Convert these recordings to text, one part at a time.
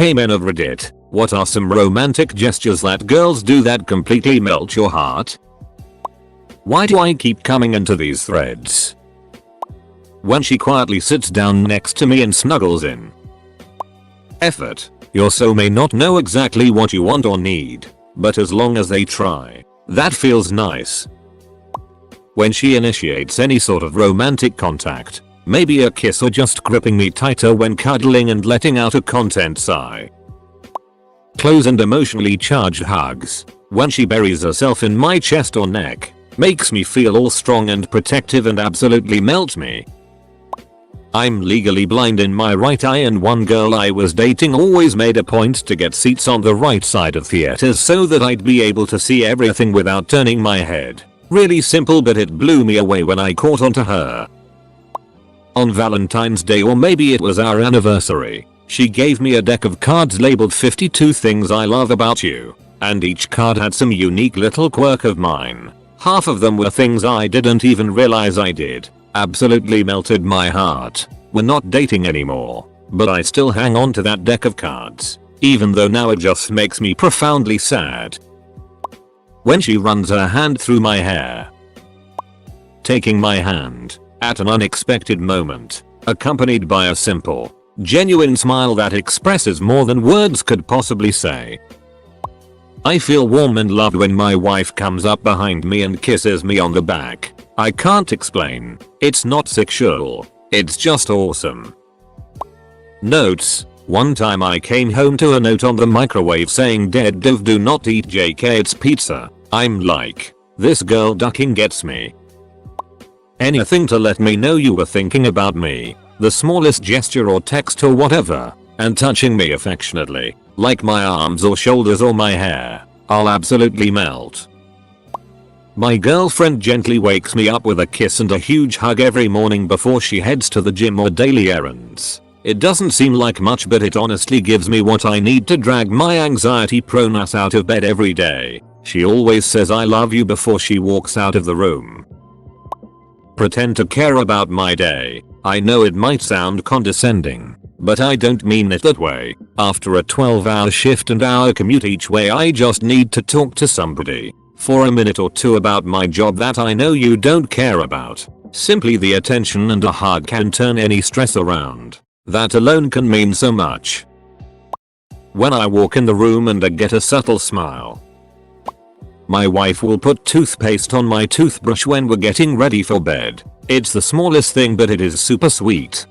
Hey men of Reddit, what are some romantic gestures that girls do that completely melt your heart? Why do I keep coming into these threads? When she quietly sits down next to me and snuggles in. Effort. Your soul may not know exactly what you want or need, but as long as they try, that feels nice. When she initiates any sort of romantic contact, maybe a kiss or just gripping me tighter when cuddling and letting out a content sigh. Close and emotionally charged hugs. When she buries herself in my chest or neck, makes me feel all strong and protective and absolutely melts me. I'm legally blind in my right eye, and one girl I was dating always made a point to get seats on the right side of theaters so that I'd be able to see everything without turning my head. Really simple, but it blew me away when I caught onto her. On Valentine's Day, or maybe it was our anniversary, she gave me a deck of cards labeled 52 things I love about you, and each card had some unique little quirk of mine. Half of them were things I didn't even realize I did. Absolutely melted my heart. We're not dating anymore, but I still hang on to that deck of cards, even though now it just makes me profoundly sad. When she runs her hand through my hair, taking my hand at an unexpected moment, accompanied by a simple, genuine smile that expresses more than words could possibly say. I feel warm and loved when my wife comes up behind me and kisses me on the back. I can't explain. It's not sexual. It's just awesome. Notes. One time I came home to a note on the microwave saying, "Dead dove, do not eat JK, it's pizza." I'm like, this girl ducking gets me. Anything to let me know you were thinking about me. The smallest gesture or text or whatever, and touching me affectionately, like my arms or shoulders or my hair, I'll absolutely melt. My girlfriend gently wakes me up with a kiss and a huge hug every morning before she heads to the gym or daily errands. It doesn't seem like much, but it honestly gives me what I need to drag my anxiety-prone ass out of bed every day. She always says I love you before she walks out of the room. Pretend to care about my day. I know it might sound condescending, but I don't mean it that way. After a 12-hour shift and hour commute each way, I just need to talk to somebody for a minute or two about my job that I know you don't care about. Simply the attention and a hug can turn any stress around. That alone can mean so much. When I walk in the room and I get a subtle smile. My wife will put toothpaste on my toothbrush when we're getting ready for bed. It's the smallest thing, but it is super sweet.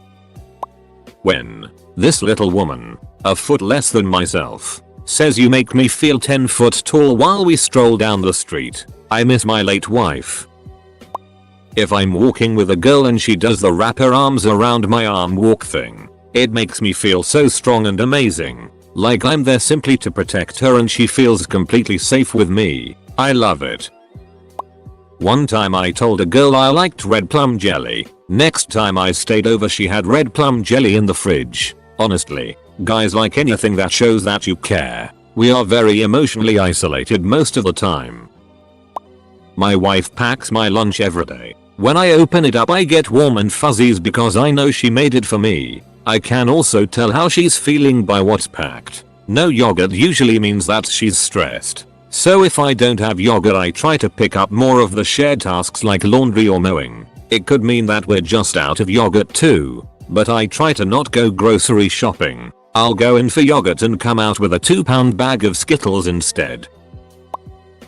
When this little woman, a foot less than myself, says you make me feel 10 foot tall while we stroll down the street, I miss my late wife. If I'm walking with a girl and she does the wrap her arms around my arm walk thing, it makes me feel so strong and amazing, like I'm there simply to protect her and she feels completely safe with me. I love it. One time I told a girl I liked red plum jelly. Next time I stayed over, she had red plum jelly in the fridge. Honestly, guys like anything that shows that you care. We are very emotionally isolated most of the time. My wife packs my lunch every day. When I open it up, I get warm and fuzzies because I know she made it for me. I can also tell how she's feeling by what's packed. No yogurt usually means that she's stressed. So if I don't have yogurt, I try to pick up more of the shared tasks like laundry or mowing. It could mean that we're just out of yogurt too, but I try to not go grocery shopping. I'll go in for yogurt and come out with a 2-pound bag of Skittles instead.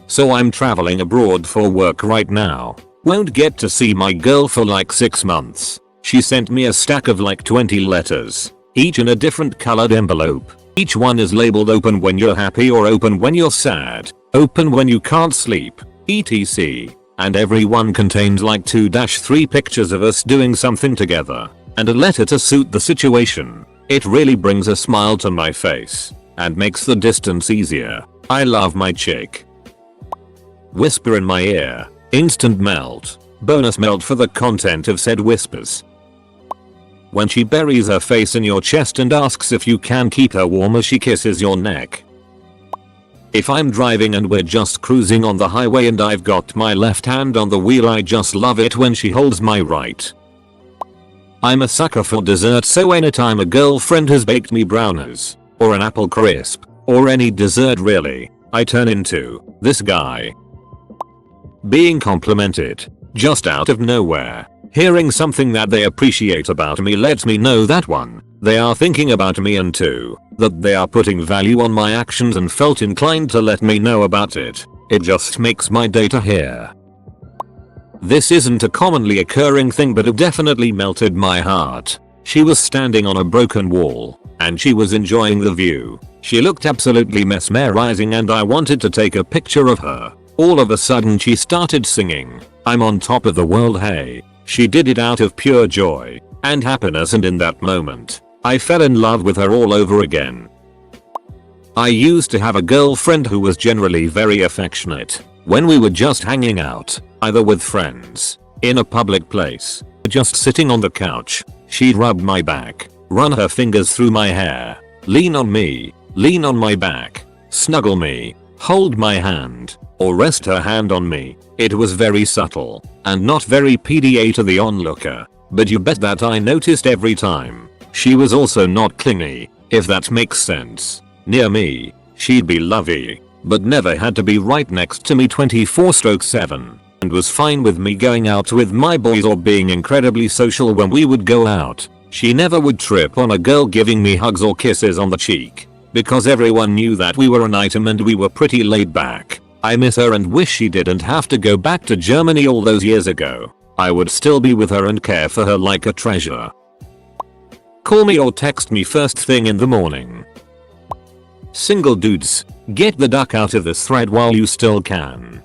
So I'm traveling abroad for work right now. Won't get to see my girl for like 6 months. She sent me a stack of like 20 letters, each in a different colored envelope. Each one is labeled open when you're happy or open when you're sad, open when you can't sleep, etc. And every one contains like 2-3 pictures of us doing something together, and a letter to suit the situation. It really brings a smile to my face, and makes the distance easier. I love my chick. Whisper in my ear, instant melt, bonus melt for the content of said whispers. When she buries her face in your chest and asks if you can keep her warm as she kisses your neck. If I'm driving and we're just cruising on the highway and I've got my left hand on the wheel, I just love it when she holds my right. I'm a sucker for dessert, so anytime a girlfriend has baked me brownies, or an apple crisp, or any dessert really, I turn into this guy. Being complimented, just out of nowhere. Hearing something that they appreciate about me lets me know that 1, they are thinking about me, and 2, that they are putting value on my actions and felt inclined to let me know about it. It just makes my day to hear. This isn't a commonly occurring thing, but it definitely melted my heart. She was standing on a broken wall, and she was enjoying the view. She looked absolutely mesmerizing and I wanted to take a picture of her. All of a sudden she started singing, "I'm on top of the world, hey." She did it out of pure joy and happiness, and in that moment, I fell in love with her all over again. I used to have a girlfriend who was generally very affectionate. When we were just hanging out, either with friends, in a public place, or just sitting on the couch, she'd rub my back, run her fingers through my hair, lean on me, lean on my back, snuggle me, hold my hand, or rest her hand on me. It was very subtle, and not very PDA to the onlooker, but you bet that I noticed every time. She was also not clingy, if that makes sense. Near me, she'd be lovey, but never had to be right next to me 24/7, and was fine with me going out with my boys or being incredibly social when we would go out. She never would trip on a girl giving me hugs or kisses on the cheek, because everyone knew that we were an item and we were pretty laid back. I miss her and wish she didn't have to go back to Germany all those years ago. I would still be with her and care for her like a treasure. Call me or text me first thing in the morning. Single dudes, get the duck out of this thread while you still can.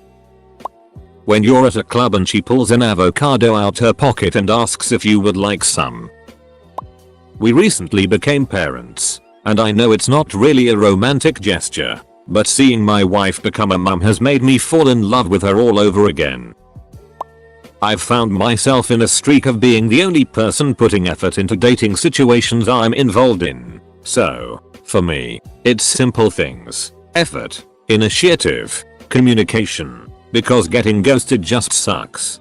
When you're at a club and she pulls an avocado out her pocket and asks if you would like some. We recently became parents, and I know it's not really a romantic gesture, but seeing my wife become a mum has made me fall in love with her all over again. I've found myself in a streak of being the only person putting effort into dating situations I'm involved in. So, for me, it's simple things: effort, initiative, communication, because getting ghosted just sucks.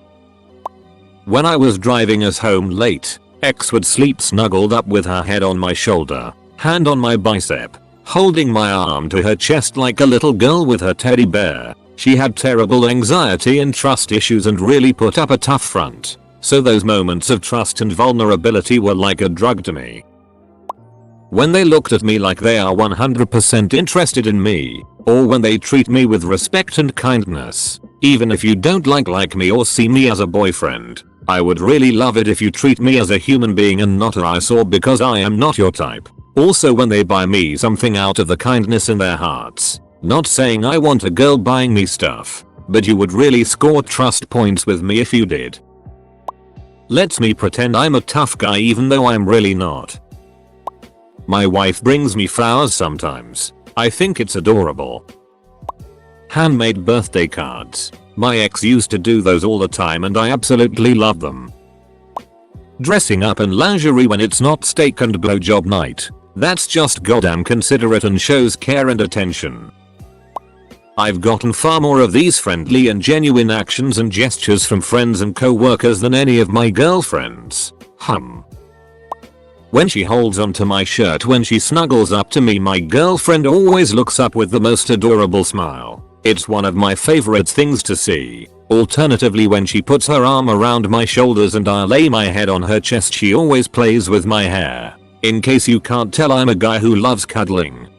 When I was driving us home late, X would sleep snuggled up with her head on my shoulder, hand on my bicep, holding my arm to her chest like a little girl with her teddy bear. She had terrible anxiety and trust issues and really put up a tough front, so those moments of trust and vulnerability were like a drug to me. When they looked at me like they are 100% interested in me, or when they treat me with respect and kindness, even if you don't like me or see me as a boyfriend, I would really love it if you treat me as a human being and not an eyesore because I am not your type. Also when they buy me something out of the kindness in their hearts. Not saying I want a girl buying me stuff, but you would really score trust points with me if you did. Lets me pretend I'm a tough guy even though I'm really not. My wife brings me flowers sometimes. I think it's adorable. Handmade birthday cards. My ex used to do those all the time and I absolutely love them. Dressing up in lingerie when it's not steak and blowjob night. That's just goddamn considerate and shows care and attention. I've gotten far more of these friendly and genuine actions and gestures from friends and co-workers than any of my girlfriends. When she holds onto my shirt when she snuggles up to me, my girlfriend always looks up with the most adorable smile. It's one of my favorite things to see. Alternatively, when she puts her arm around my shoulders and I lay my head on her chest, she always plays with my hair. In case you can't tell, I'm a guy who loves cuddling.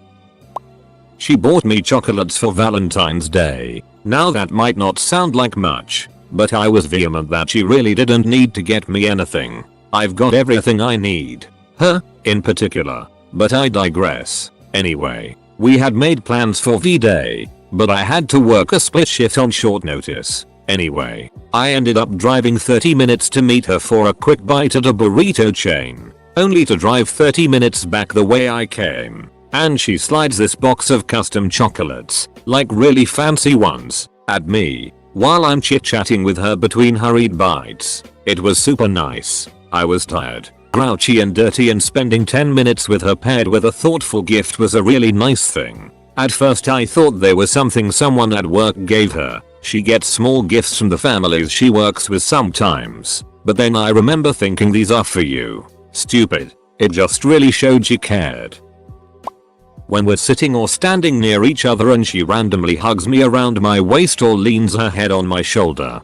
She bought me chocolates for Valentine's Day. Now that might not sound like much, but I was vehement that she really didn't need to get me anything. I've got everything I need. Her, in particular. But I digress. Anyway, we had made plans for V-Day, but I had to work a split shift on short notice. Anyway, I ended up driving 30 minutes to meet her for a quick bite at a burrito chain, only to drive 30 minutes back the way I came. And she slides this box of custom chocolates, like really fancy ones, at me, while I'm chit-chatting with her between hurried bites. It was super nice. I was tired, grouchy and dirty, and spending 10 minutes with her paired with a thoughtful gift was a really nice thing. At first I thought there was something someone at work gave her. She gets small gifts from the families she works with sometimes, but then I remember thinking these are for you. Stupid. It just really showed she cared. When we're sitting or standing near each other and she randomly hugs me around my waist or leans her head on my shoulder.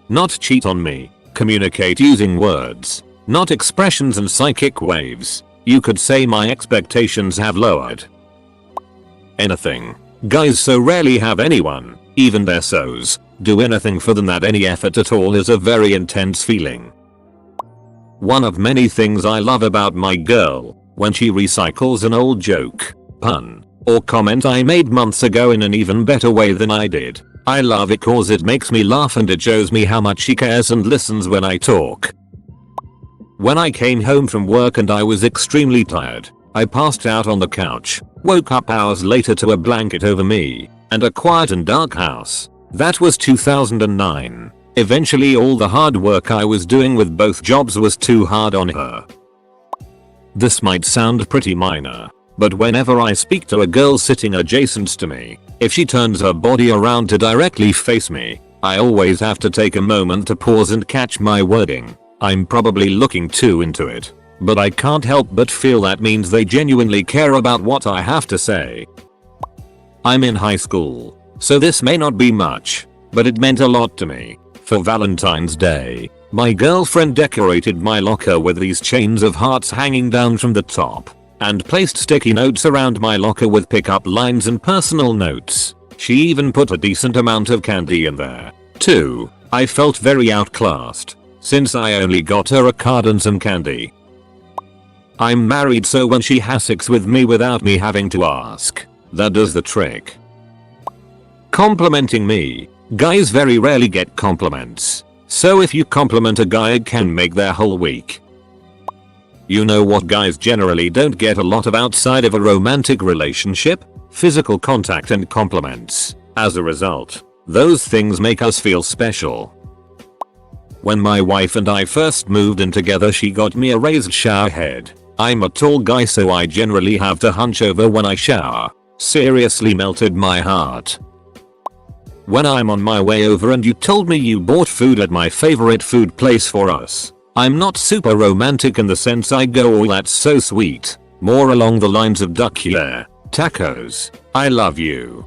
Not cheat on me. Communicate using words, not expressions and psychic waves. You could say my expectations have lowered. Anything. Guys so rarely have anyone, even their so's, do anything for them. That any effort at all is a very intense feeling. One of many things I love about my girl, when she recycles an old joke, pun, or comment I made months ago in an even better way than I did. I love it cause it makes me laugh and it shows me how much she cares and listens when I talk. When I came home from work and I was extremely tired, I passed out on the couch, woke up hours later to a blanket over me, and a quiet and dark house. That was 2009. Eventually all the hard work I was doing with both jobs was too hard on her. This might sound pretty minor, but whenever I speak to a girl sitting adjacent to me, if she turns her body around to directly face me, I always have to take a moment to pause and catch my wording. I'm probably looking too into it, but I can't help but feel that means they genuinely care about what I have to say. I'm in high school, so this may not be much, but it meant a lot to me. For Valentine's Day, my girlfriend decorated my locker with these chains of hearts hanging down from the top, and placed sticky notes around my locker with pickup lines and personal notes. She even put a decent amount of candy in there, too. I felt very outclassed, since I only got her a card and some candy. I'm married, so when she has sex with me without me having to ask, that does the trick. Complimenting me. Guys very rarely get compliments, so if you compliment a guy it can make their whole week. You know what guys generally don't get a lot of outside of a romantic relationship? Physical contact and compliments. As a result, those things make us feel special. When my wife and I first moved in together she got me a raised shower head. I'm a tall guy so I generally have to hunch over when I shower. Seriously melted my heart. When I'm on my way over and you told me you bought food at my favorite food place for us. I'm not super romantic in the sense I go, oh that's so sweet. More along the lines of duck yeah, tacos, I love you.